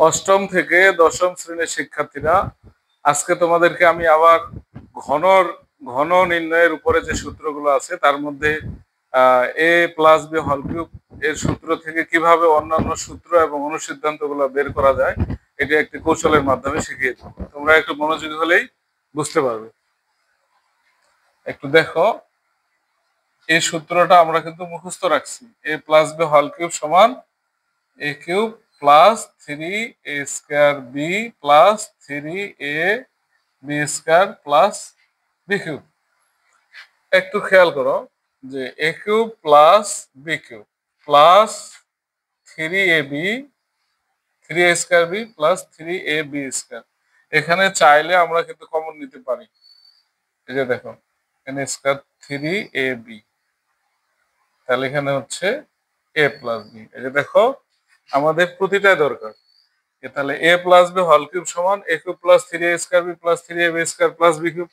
অষ্টম থেকে দশম শ্রেণীর শিক্ষার্থীরা, আজকে তোমাদেরকে আমি আবার ঘনর ঘন নির্ণয়ের উপরে যে সূত্রগুলো আছে তার মধ্যে এ প্লাস বি হল কিউব এর সূত্র থেকে কিভাবে অন্যান্য সূত্র এবং অনুসিদ্ধান্ত গুলো বের করা যায় এটা একটি কৌশলের মাধ্যমে শিখিয়ে দেবো। তোমরা একটু মনোযোগী হলেই বুঝতে পারবে। একটু দেখো, এই সূত্রটা আমরা কিন্তু মুখস্থ রাখছি। A plus B whole cube সমান A cube plus 3 A square B plus 3 A B square plus B cube. একটু খেয়াল করো যে A cube plus B cube plus 3ab 3a square B plus 3ab square, এখানে চাইলে আমরা কিন্তু common নিতে পারি। এই যে দেখো, এখানে স্কয়ার 3ab, তাহলে এখানে হচ্ছে a প্লাস বি। এই যে দেখো, আমাদের প্রতিটাই দরকার। তাহলে A plus B whole cube সমান A cube plus 3a square B plus 3ab square plus B cube.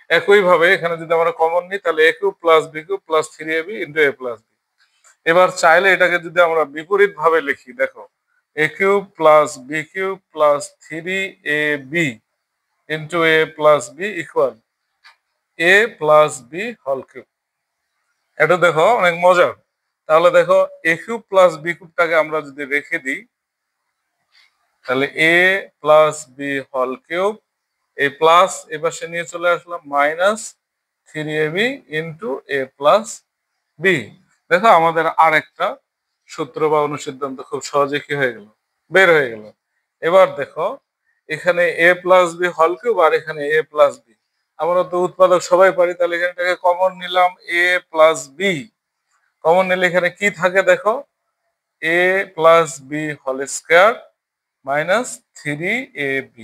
একইভাবে এখানে যদি আমরা কমন নিই তাহলে A cube plus B cube plus 3ab into A plus B. এবার চাইলে এটাকে যদি আমরা বিপরীত ভাবে লিখি, দেখো A cube plus B cube plus 3ab into A plus B equal A plus B whole cube. এটা দেখো অনেক মজার। তাহলে দেখো এ কিউব প্লাস বি কিউবটাকে আমরা যদি রেখে দিই তাহলে A plus B whole cube, এই প্লাস এ পাশে নিয়ে চলে আসলাম minus 3ab into A plus B. দেখো আমাদের আরেকটা সূত্র বা অনুসিদ্ধান্ত খুব সহজে কি হয়ে গেল, বের হয়ে গেল। এবার দেখো, এখানে এ প্লাস বি হল কিউব আর এখানে এ প্লাস বি, আমরা তো উৎপাদক সবাই পারি, তাহলে এখানটাকে কমন নিলাম এ প্লাস বি। কমন নিলে এখানে কি থাকে দেখো, A plus B whole square minus 3ab।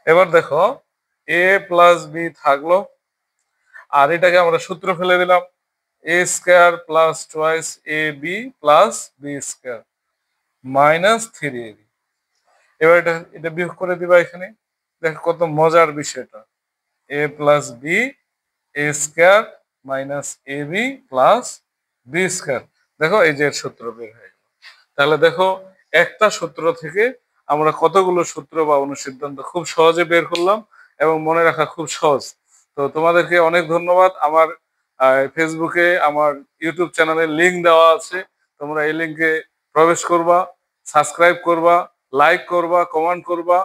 এবার দেখো এ প্লাস বি থাকলো, আর এটাকে আমরা সূত্র ফেলে দিলাম A square plus twice A B plus B square minus 3ab। এবার এটা বিয়োগ করে দিবা এখানে। দেখো কত মজার বিষয়টা, এ plus B A square minus A B plus B square. দেখো এই যে সূত্র বের হয়ে গেল। তাহলে দেখো, একটা সূত্র থেকে আমরা কতগুলো সূত্র বা অনুসিদ্ধান্ত খুব সহজে বের করলাম এবং মনে রাখা খুব সহজ। তো তোমাদেরকে অনেক ধন্যবাদ। আমার ফেসবুকে আমার ইউটিউব চ্যানেলের লিংক দেওয়া আছে, তোমরা এই লিংকে প্রবেশ করবা, সাবস্ক্রাইব করবা, লাইক করবা, কমেন্ট করবা।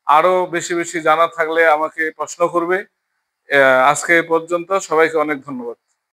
আরো বেশি বেশি জানা থাকলে আমাকে প্রশ্ন করবে। আজকে এ পর্যন্ত, সবাইকে অনেক ধন্যবাদ।